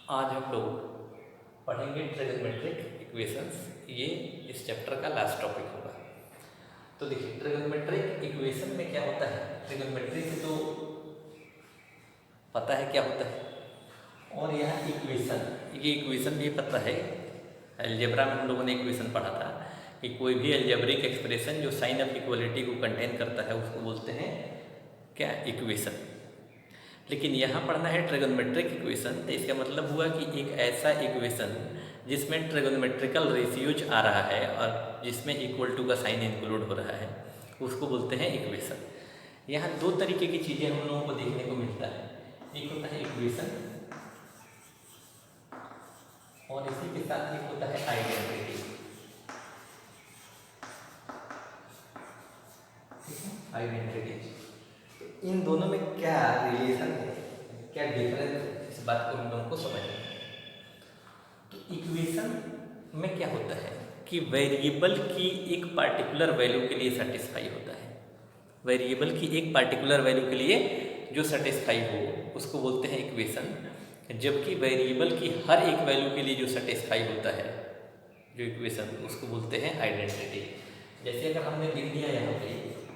आज हम लोग पढ़ेंगे ट्रिग्नोमेट्रिक इक्वेशंस। ये इस चैप्टर का लास्ट टॉपिक होगा। तो देखिए, ट्रिग्नोमेट्रिक इक्वेशन में क्या होता है। ट्रिग्नोमेट्री से तो पता है क्या होता है, और यह इक्वेशन, ये इक्वेशन भी पता है। अलजेब्रा में हम लोगों ने इक्वेशन पढ़ा था कि कोई भी अलजेब्रिक एक्सप्रेशन जो साइन ऑफ इक्वलिटी को कंटेन करता है उसको बोलते हैं क्या, इक्वेशन। लेकिन यहाँ पढ़ना है ट्रिगोनोमेट्रिक इक्वेशन, तो इसका मतलब हुआ कि एक ऐसा इक्वेशन जिसमें ट्रिगोनोमेट्रिकल रेशियोज आ रहा है और जिसमें इक्वल टू का साइन इंक्लूड हो रहा है, उसको बोलते हैं इक्वेशन। यहाँ दो तरीके की चीज़ें हम लोगों को देखने को मिलता है। एक होता है इक्वेशन और इसी के साथ एक होता है आइडेंटिटी। आइडेंटिटी, इन दोनों में क्या रिलेशन है, क्या डिफरेंस है, इस बात को हम लोगों को समझना है। तो इक्वेशन में क्या होता है कि वेरिएबल की एक पार्टिकुलर वैल्यू के लिए सेटिस्फाई होता है। वेरिएबल की एक पार्टिकुलर वैल्यू के लिए जो सेटिस्फाई हो उसको बोलते हैं इक्वेशन, जबकि वेरिएबल की हर एक वैल्यू के लिए जो सेटिस्फाई होता है जो इक्वेशन, उसको बोलते हैं आइडेंटिटी। जैसे अगर हमने लिख दिया यहाँ पे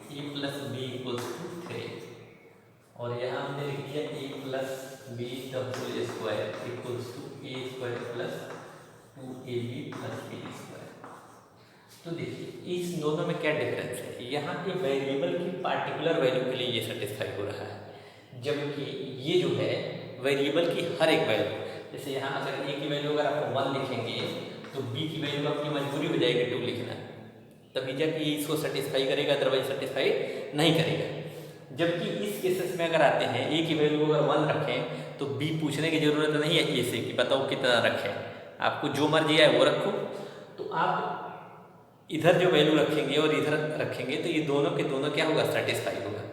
a plus B equals to 3 और यहाँ हमने लिख दिया a plus B double square equals to a square plus 2ab plus b square. तो देखिए इस दोनों में क्या डिफरेंस है। यहाँ पे वेरिएबल की पार्टिकुलर वैल्यू के लिए ये सेटिस्फाई हो रहा है, जबकि ये जो है वेरिएबल की हर एक वैल्यू, जैसे यहाँ अगर a की वैल्यू अगर आप 1 लिखेंगे तो b की वैल्यू आपकी मजबूरी हो जाएगी 2 लिखना, तभी जाके इसको सेटिस्फाई करेगा, अदरवाइज सेटिस्फाई नहीं करेगा। जबकि इस केसेस में अगर आते हैं a की वैल्यू अगर 1 रखें तो b पूछने की ज़रूरत नहीं है a से कि बताओ कितना रखें, आपको जो मर्जी आए वो रखो। तो आप इधर जो वैल्यू रखेंगे और इधर रखेंगे तो ये दोनों के दोनों क्या होगा, सेटिस्फाई होगा।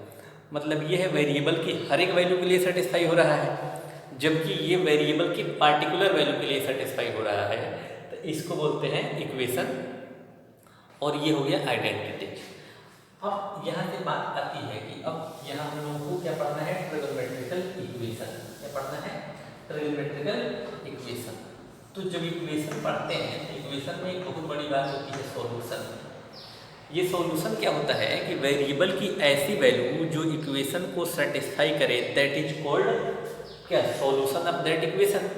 मतलब ये है वेरिएबल की हर एक वैल्यू के लिए सेटिस्फाई हो रहा है, जबकि ये वेरिएबल की पार्टिकुलर वैल्यू के लिए सेटिस्फाई हो रहा है। तो इसको बोलते हैं इक्वेशन और ये हो गया आइडेंटिटी। अब यहाँ से बात आती है कि अब यहाँ हम लोगों को क्या पढ़ना है, ट्रिगोनोमेट्रिकल इक्वेशन। क्या पढ़ना है, ट्रिगोनोमेट्रिकल इक्वेशन। तो जब इक्वेशन पढ़ते हैं तो इक्वेशन में एक बहुत बड़ी बात होती है सॉल्यूशन। ये सॉल्यूशन क्या होता है कि वेरिएबल की ऐसी वैल्यू जो इक्वेशन को सेटिस्फाई करे, दैट इज कॉल्ड क्या, सॉल्यूशन ऑफ दैट इक्वेशन।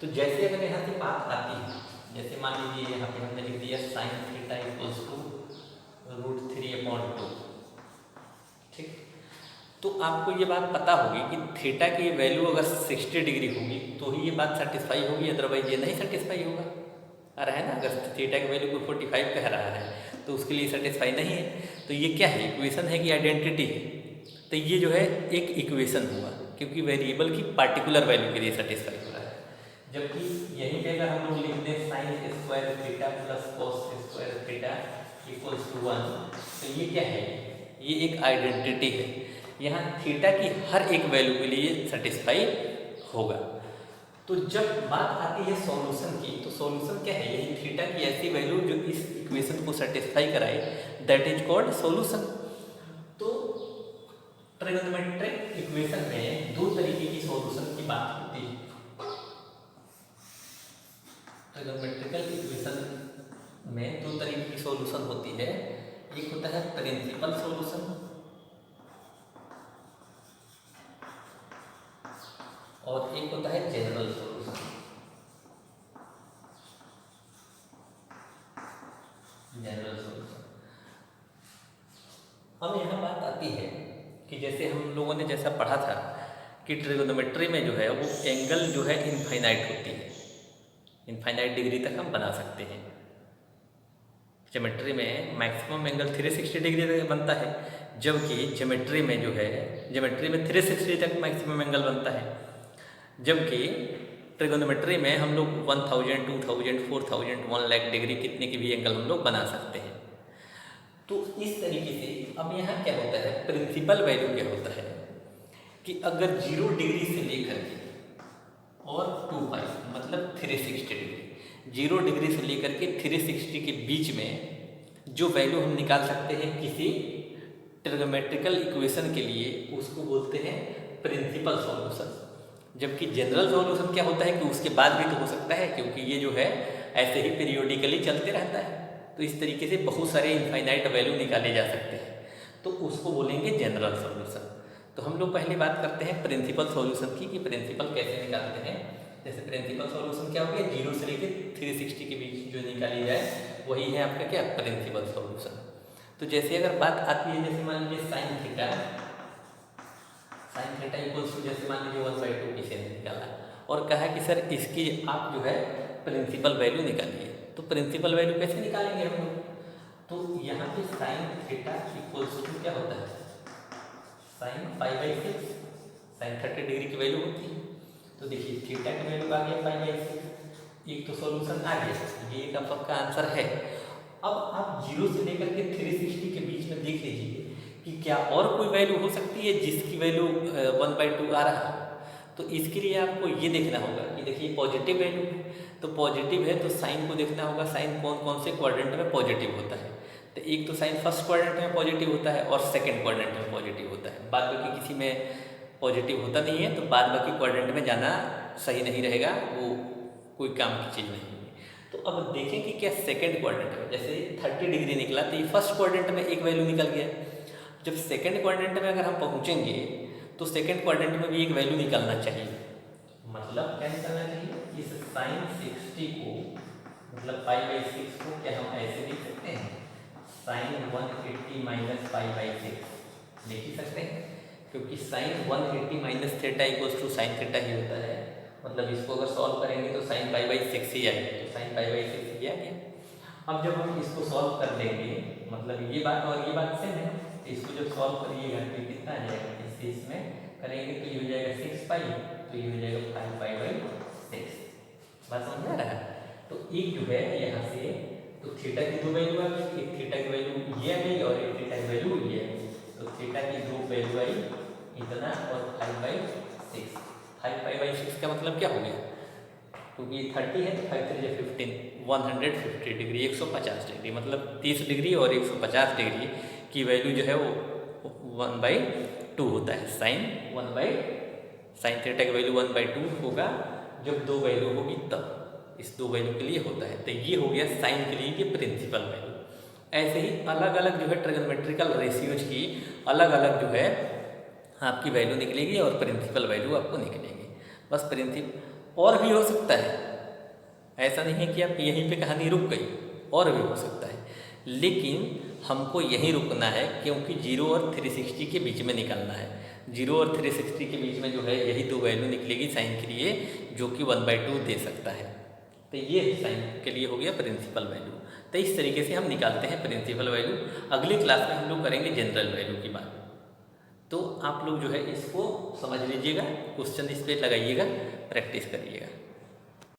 तो जैसे अगर यहाँ से बात आती है, जैसे मान लीजिए यहाँ पे हमने लिख दिया साइन थीटा इक्वल्स टू √3/2, ठीक। तो आपको ये बात पता होगी कि थीटा की वैल्यू अगर 60 डिग्री होगी तो ही ये बात सेटिस्फाई होगी, अदरवाइज ये नहीं सेटिस्फाई होगा। आ रहा है ना, अगर थीटा की वैल्यू को 45 कह रहा है तो उसके लिए सेटिस्फाई नहीं है। तो ये क्या है, इक्वेशन है कि आइडेंटिटी है। तो ये जो है एक इक्वेशन हुआ क्योंकि वेरिएबल की पार्टिकुलर वैल्यू के लिए सेटिस्फाई हो रहा है। जबकि यहीं पे अगर हम लोग लिख दें sine square theta plus cos square theta equals to 1, तो ये क्या है, ये एक आइडेंटिटी है। यहाँ थीटा की हर एक वैल्यू के लिए सेटिस्फाई होगा। तो जब बात आती है सॉल्यूशन की, तो सॉल्यूशन क्या है, यही थीटा की ऐसी वैल्यू जो इस इक्वेशन को सेटिस्फाई कराए, दैट इज कॉल्ड सॉल्यूशन। तो ट्रिगोनोमेट्रिक इक्वेशन में दो तरीके की सॉल्यूशन की बात होती है। ट्रिगोनोमेट्रिकल इक्वेशन में दो तरीके की सॉल्यूशन होती है। एक होता है प्रिंसिपल सॉल्यूशन और एक होता है जनरल सॉल्यूशन। जनरल सॉल्यूशन, अब यहाँ बात आती है कि जैसे हम लोगों ने जैसा पढ़ा था कि ट्रिगोनोमेट्री में जो है वो एंगल जो है इनफाइनाइट होती है, इनफाइनाइट डिग्री तक हम बना सकते हैं। ज्योमेट्री में मैक्सिमम एंगल 360 डिग्री तक बनता है, जबकि ज्योमेट्री में जो है, ज्योमेट्री में 360 तक मैक्सिमम एंगल बनता है, जबकि ट्रिगोनोमेट्री में हम लोग 1000, 2000, 4000, 1 लाख डिग्री कितने की भी एंगल हम लोग बना सकते हैं। तो इस तरीके से अब यहाँ क्या होता है, प्रिंसिपल वैल्यू क्या होता है कि अगर 0 डिग्री से लेकर के और 2π मतलब 360 डिग्री, 0 डिग्री से लेकर के 360 के बीच में जो वैल्यू हम निकाल सकते हैं किसी ट्रिगोनोमेट्रिकल इक्वेशन के लिए, उसको बोलते हैं प्रिंसिपल सॉल्यूशन। जबकि जनरल सॉल्यूशन क्या होता है कि उसके बाद भी तो हो सकता है, क्योंकि ये जो है ऐसे ही पीरियोडिकली चलते रहता है। तो इस तरीके से बहुत सारे इनफाइनाइट वैल्यू निकाले जा सकते हैं, तो उसको बोलेंगे जनरल सॉल्यूशन। तो हम लोग पहले बात करते हैं प्रिंसिपल सॉल्यूशन की, कि प्रिंसिपल कैसे निकालते हैं। जैसे प्रिंसिपल सॉल्यूशन क्या हो गया, 0 से लेकर 360 के बीच जो निकाली जाए वही है आपका क्या, प्रिंसिपल सॉल्यूशन। तो जैसे अगर बात आती है, जैसे मान लीजिए साइन थीटा इक्वल्स टू, जैसे मान लीजिए 1/2 किसी ने निकाला और कहा कि सर इसकी आप जो है प्रिंसिपल वैल्यू निकालिए। तो प्रिंसिपल वैल्यू कैसे निकालेंगे हम लोग, तो यहाँ पे साइन थीटा इक्वल्स टू क्या होता है, साइन π/6, साइन 30 डिग्री की वैल्यू होती है। तो देखिए थीटा की वैल्यू आ गया π/6, एक तो सॉल्यूशन आ गया, ये एक आपका आंसर है। अब आप 0 से लेकर के 360 के बीच में देख लीजिए कि क्या और कोई वैल्यू हो सकती है जिसकी वैल्यू 1/2 आ रहा है। तो इसके लिए आपको ये देखना होगा कि देखिए पॉजिटिव वैल्यू है, तो पॉजिटिव है तो साइन को देखना होगा, साइन कौन कौन से क्वाड्रेंट में पॉजिटिव होता है। तो एक तो साइन फर्स्ट क्वाड्रेंट में पॉजिटिव होता है और सेकंड क्वाड्रेंट में पॉजिटिव होता है, बाद बाकी किसी में पॉजिटिव होता नहीं है। तो बाद बाकी क्वाड्रेंट में जाना सही नहीं रहेगा, वो कोई काम की चीज़ नहीं है। तो अब देखें कि क्या सेकंड क्वाड्रेंट में, जैसे 30 डिग्री निकला तो ये फर्स्ट क्वाड्रेंट में एक वैल्यू निकल गया। जब सेकंड क्वाड्रेंट में अगर हम पहुँचेंगे तो सेकंड क्वाड्रेंट में भी एक वैल्यू निकलना चाहिए। मतलब क्या निकलना चाहिए, इस साइन 60 को, मतलब π/6 को क्या हम ऐसे लिख सकते हैं, साइन 180 माइनस π/6 लिख ही सकते हैं, क्योंकि sine 180 minus theta equals to sine theta ही होता है। मतलब इसको अगर सॉल्व करेंगे तो साइन π/6 ही आएगी, तो साइन π/6 ही आ गया। अब जब हम इसको सॉल्व कर लेंगे, मतलब ये बात और ये बात सेम है, तो इसको जब सॉल्व करिएगा तो कितना आ जाएगा, इससे इसमें करेंगे तो ये हो जाएगा 6π, तो ये हो जाएगा 5π/6। बात समझ आ रहा है। तो एक जो है यहाँ से, तो थीटा की दो वैल्यू आ गई, एक थीटा की वैल्यू ये आ गई और एक थीटा की वैल्यू ये आ गई। तो थीटा की दो वैल्यू आई इतना और 5/6। 5π/6 का मतलब क्या हो गया, क्योंकि 30 है तो 5 3 15, 150 डिग्री, 150 डिग्री, मतलब 30 डिग्री और 150 डिग्री की वैल्यू जो है वो 1/2 होता है। साइन थीटा की वैल्यू 1/2 होगा जब दो वैल्यू होगी तब, इस दो वैल्यू के लिए होता है। तो ये हो गया साइन के लिए ये प्रिंसिपल वैल्यू। ऐसे ही अलग अलग जो है ट्रिग्नोमेट्रिकल रेशियोज की अलग अलग जो है आपकी वैल्यू निकलेगी और प्रिंसिपल वैल्यू आपको निकलेगी। बस प्रिंसिपल और भी हो सकता है, ऐसा नहीं है कि आप यहीं पे कहानी रुक गई, और भी हो सकता है, लेकिन हमको यहीं रुकना है क्योंकि 0 और 360 के बीच में निकलना है। 0 और 360 के बीच में जो है यही दो वैल्यू निकलेगी साइन के लिए, जो कि 1/2 दे सकता है। तो ये साइन के लिए हो गया प्रिंसिपल वैल्यू। तो इस तरीके से हम निकालते हैं प्रिंसिपल वैल्यू। अगली क्लास में हम लोग करेंगे जनरल वैल्यू की बात। तो आप लोग जो है इसको समझ लीजिएगा, क्वेश्चन इस पर लगाइएगा, प्रैक्टिस करिएगा।